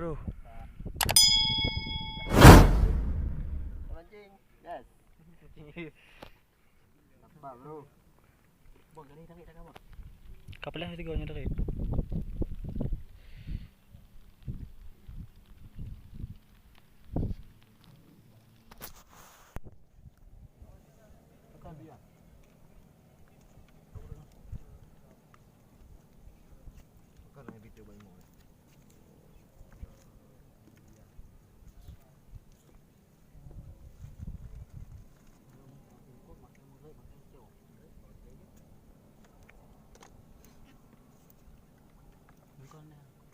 bro. Mancing. Yes. Apa bro? Bang, kali tarik dah bang. Kapal lah tiga nya tarik. Tekan biar. Kan nak bitu bayi mu. Kali.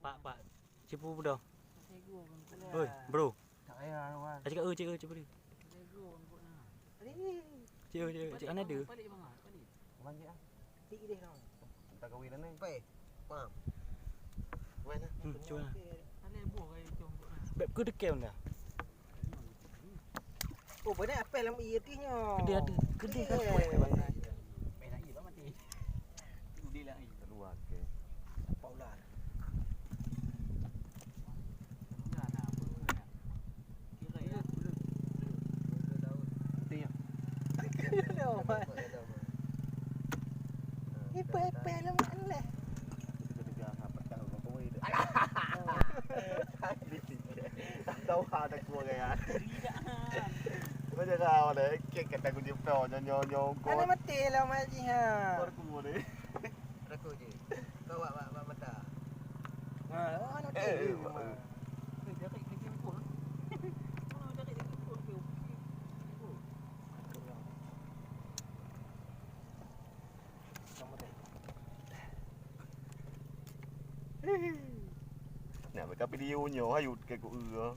Pak. Cipu dah. Oi, bro. Tak payah awak. Cakap cik cipu dia. Cik ana ada. Balik bang. Balik. Mancing ah. Tik dia dah. Tak kahwin dah ni. Pai. Faham. Mana? Cuba lah. Ada buah kaya jom. Beb ke dekem dah. Oh, banyak apel lama ia tihnya. Dia ada. Gede kan. Main lagi bang mati. Udah lah ni. Keluar ke. Paulah. Ipel lah mana? Tahu ada gua gaya. Macam kau ada kek kata aku dia pro nyo. Ana mati lah maji ha. Kor ku ni. Aku je. Kau buat mata. Ha, ana mati. Dia tak kena pun. Mana dia tak kena pun. Nak mereka video nyo hayut ke ku ưa.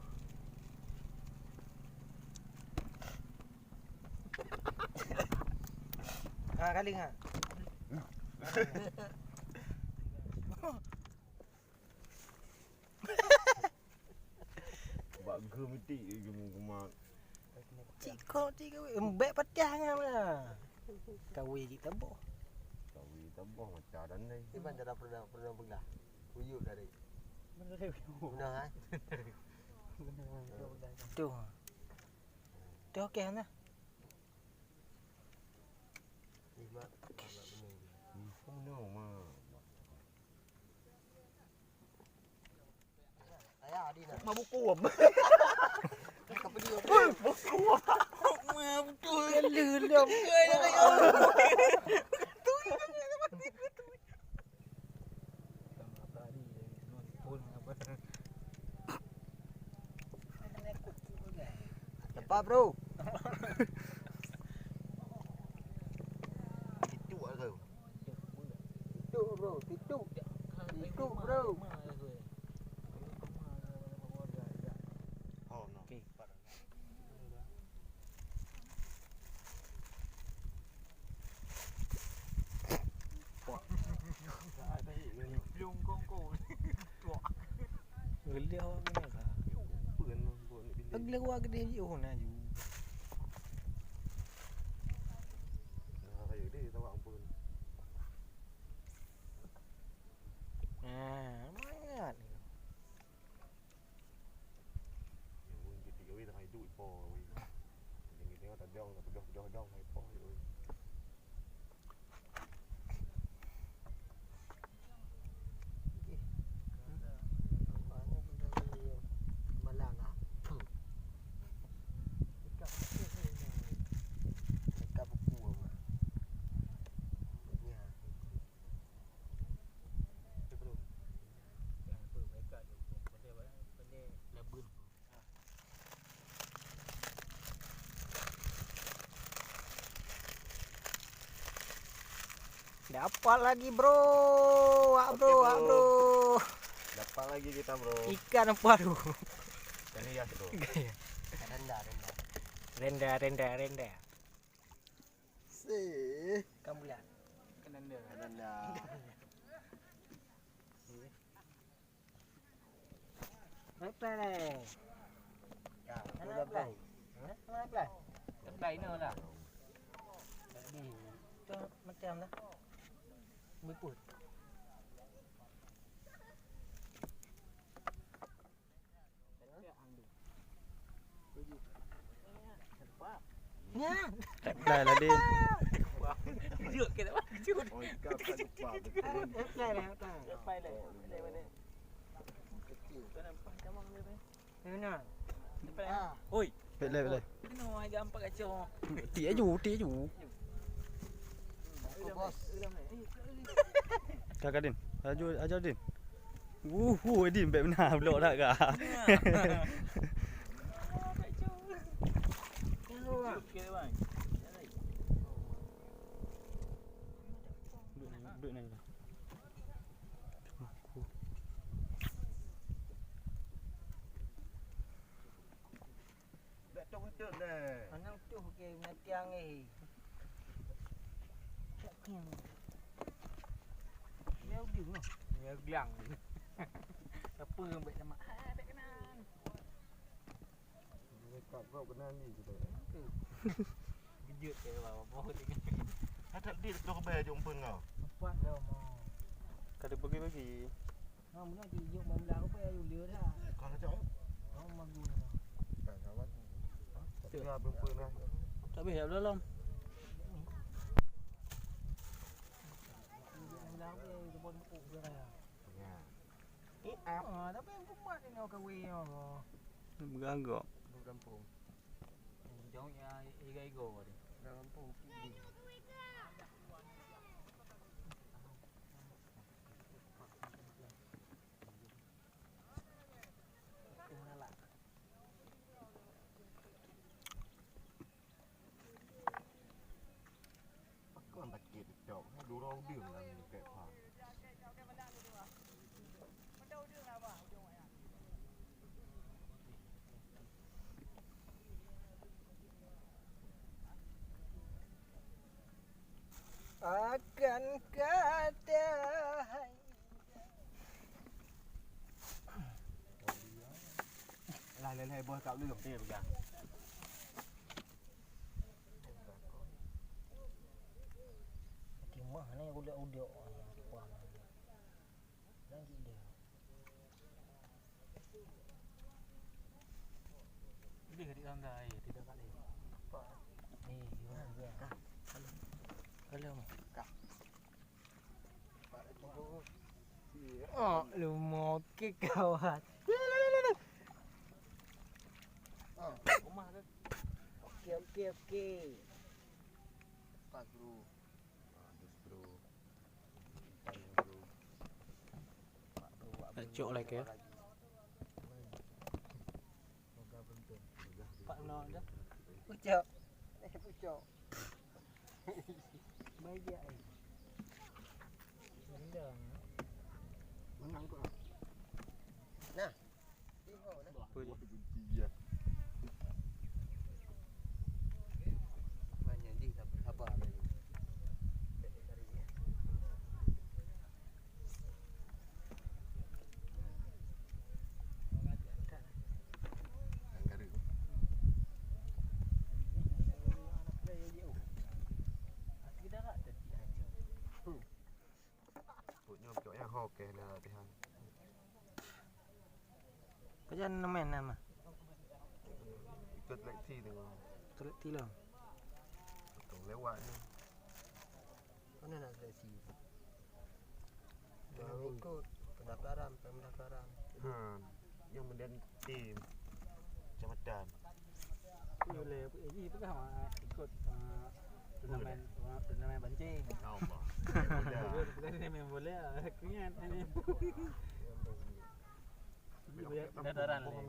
Ha kali ha. Bak gemiti gemak. Cik kau embek pecah ngam. Kawe kita boh. Kawi tambah macam dan ni. Ni ban cara pernah belah. Uyuk dari. Benar ke? Benar kan? Tu. Tu okey nah. Lima benar. Benar mah. Ayah adi nak. Mabuk kuam. Apa dia? Mabuk kuam. Betul. Gelulum. Cepat bro. Tidur ke? Tidur bro, tidur. Tidur bro. Oh no. Okey. Belum kongko. Gelia awak kena ka. Agla wa gede je na ju. Kayu dia tahu ampun. Mangat. Mungkin kita kau dah hidup po. Ini dia tak dong, tak dong hai po. Dapat lagi bro. Wak bro, wak bro. Dapat lagi kita bro. Ikan apa tu? Ikan hias bro. Rendah. sih. Kamu lihat. Kanan dia. Kanan dah. Naik play. Ya, Naik play. Naik play. Play ni lah. Jadi, tu macam dah. Berput. Nha. Đây là đi. Dựa cái đó chưa. Oi, kau tak lupa betul. Play lah, play lah. Play mana? Kecil. Kau nampak camang dia ni. Mana? Play. Ôi, về đây về đây. Cái nó ai gampak kacau. Tía dù. Aku bos. Kakak Din, ajar Din. Din baik benar blok tak kak. Duduk ni lah. Dah tahu betul dah. Anak tu ke matiang ni. Sakit. Dia udah noh. Dia gelang. Apa ambil sama? Tak kenal. Dekat kau kena ni kita. Kejut ke bawah tengok. Ada dia dah bayar jumpa kau. Apa dah mau. Kada bagi-bagi. Ha mun nak dijuk membelah apa ya Yulia dah. Kau nak jawab? Oh magu. Tak kawan. Tak ada jumpa lah. Tak boleh kat dalam. Membelah apa ya dia pun puk dia dah. Ya. Tapi yang kuat ni nak kahwin oh. Bergagak. Di kampung. Jauh ya iga-igo dia. Kampung Kidi. Kau nak kit jawab. Dua orang dia lah ni kat faham. Akan kata Lai lai bos kau lương dia begang. timah ni udah-udah yang kuat. Lagi dia. Dia di sana air tidak kali. Ya. Kalau oh, lu mau ke kawan. Rumah tu. Okey. Pak bro. Dus bro. Cok lah ke. Pak Noh dah. Pucuk. Pucuk. Baik dia. Rendang. Menang kau. Nah. Tengok nah. Apa je? Kunci ya. Banyak di sabar lagi. Okey lah latihan. Macam mana main nama? Ikut leksi tengok. Terleti lah. Tong lewat ni. Mana nak seleksi? Jangan ikut pendaftaran. Yang kemudian tim kecamatan. Boleh ini pegang ikut turnamen bancing. Allah. Bukan main bola, kenyan ini. Dataran le.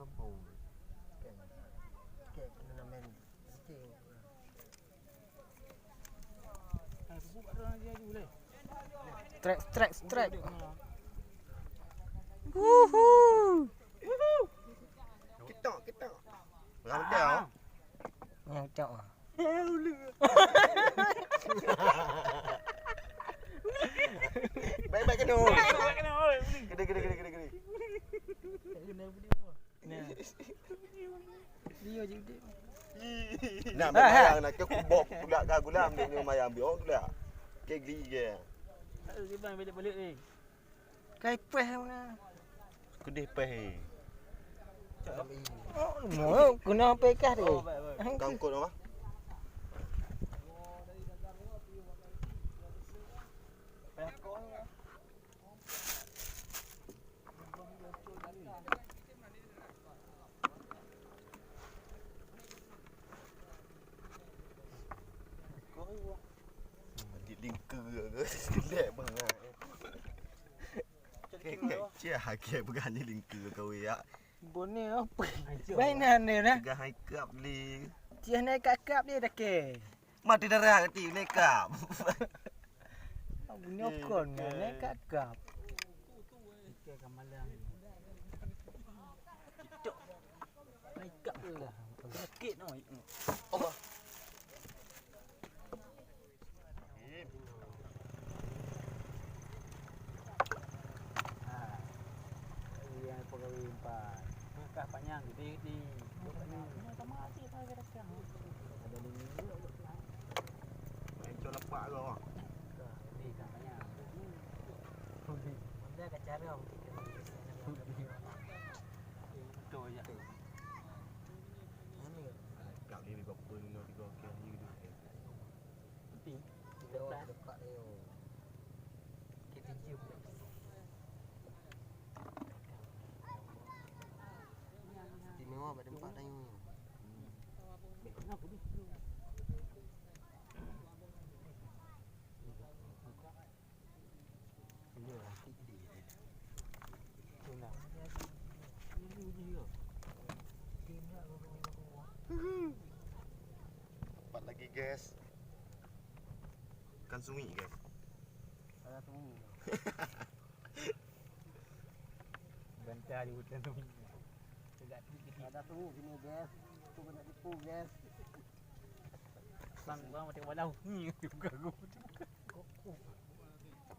Okey, turnamen bancing. Aku buat orang dia boleh. Strike. Kita. Ngau tau. Yang cak ah. Tak kena video. Nah. Video je dia. Nak mayang nak ke kubok pula ka gulam dia punya mayang biong tu lah. Ke geli ke. Dia bang balik-balik ni. Kai peh mana? Kedih peh. Kami Oh, kena pekah dia. Kangkut apa? Lingkar ke selek bangat. Cik hakik bukan ni lingkar kau ya. Bone apa? Mainan dia dah. Tiga high cup li. Cia naik kat kap dia dah ke. Mati darah kati ni cup. Bunyi okon naik kat kap. Ke kamalang. Cicok. Naik kap lah. Sakit noi. Allah. Yang pegawai empat. Kah panjang di. Sama asyik tak ada sekarang. Ada lini juga. Encok lepak kau. Ni kah panjang. Dia kat cara itu je. mana ke? Kau ni berapa ni nak 3 kali gitu. Penting. Dekat dia. Kita cium. Istimewa pada tempat tayung ni. Kenapa ni? Dapat lagi guys. Kan sunyi guys. Ada tunggu. Bantar di hutan tu. Tegak sikit. Ada tunggu sini guys. Tu kena tipu guys. Bang macam walau. Ni buka aku.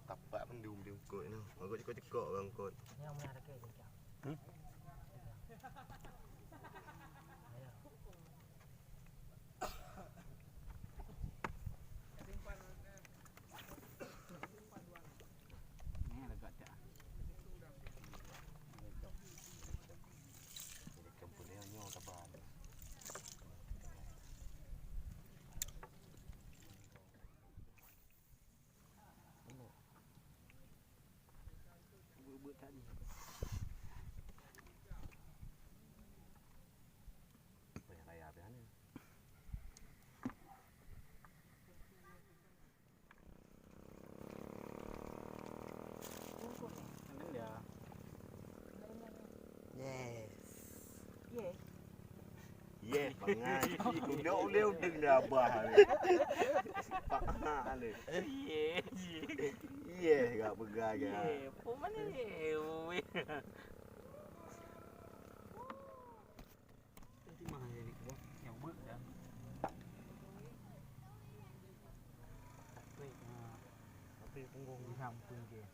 Tapak pendum dia ukut ni. Aku cekok-cekok bang kot. Yang mana ada ke jap. Ni agak tak. Jadi campur dia nyo tabal. Buat tadi. Banyak kaya apa ni? Kan dia. Yes. Ye. Yes, bangai. Dia boleh udeng dia abah ni. Pak ni. Ye. Yes, gak pegang ke. Ye. Pun mana ye? Di mana ni kau? Yang ber dah. Tapi punggung di samping dia.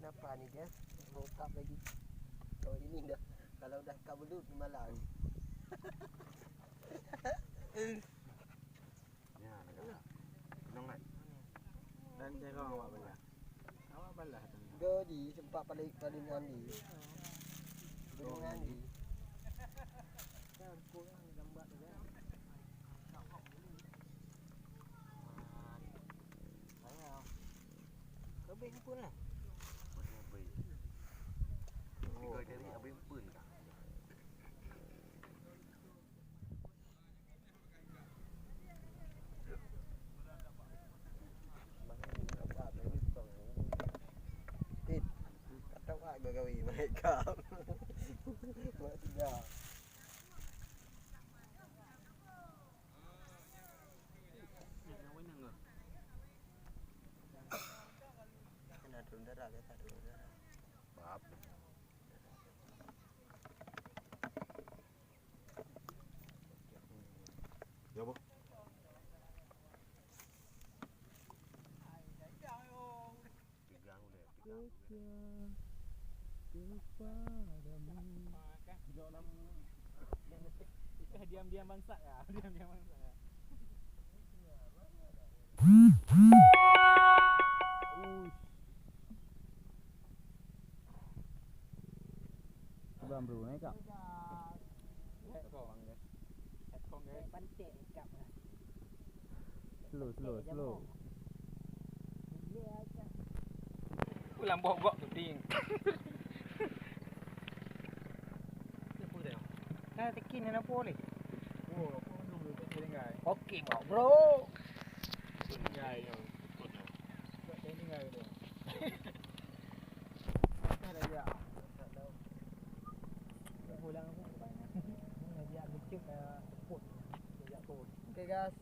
apa nih guys? Bokap lagi. Kalau ini dah, kalau dah kabelut malam. Ya, nak. Nong nak. Dan jangan awak belah. Awak belah tu. Godi sempat paling andi. Belum andi. Kan kurang lambat dah. Ayah. Kebik pun lah. Habis. Tiga kali habis pun dah. Kata awak gawi mereka. Mak sudah. Kena turun darah ke tak turun darah. Bab. Ya, Bu. Pegang udah, pegang. Diam-diam bangsat ya. Diam-diam bangsat ya. Bang bro naik kak. Pantik kap. Slow. Pulang bok-bok tu ting. Nah, tekin ni apa ni? Oh, apa dulu tak tinggal. Okey, bro. Tinggal yo. Tak tinggal tu. Ada ya. Pulang aku banyak. Dia lucu kayak pot. Dia pot. Okey guys,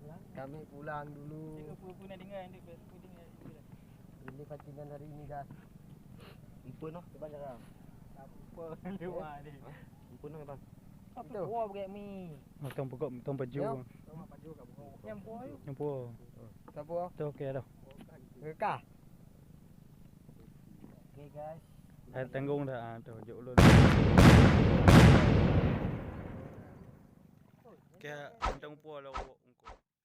Pulang. kami pulang dulu. Cikgu pun nak dengar yang dia dengar. Ini pancingan hari ini guys. Empun noh, Coba jangan. Apa luar ni? empun noh bang. Apa Tu. buah berat mi? Matang pokok, matang baju. Ya. Tengok baju kat bawah. Yang buah tu. Nampu. Siapa? Tu okey dah. Rekah. Okay guys. Tanggung dah. Tu juk ulun. Kaya matang pu lah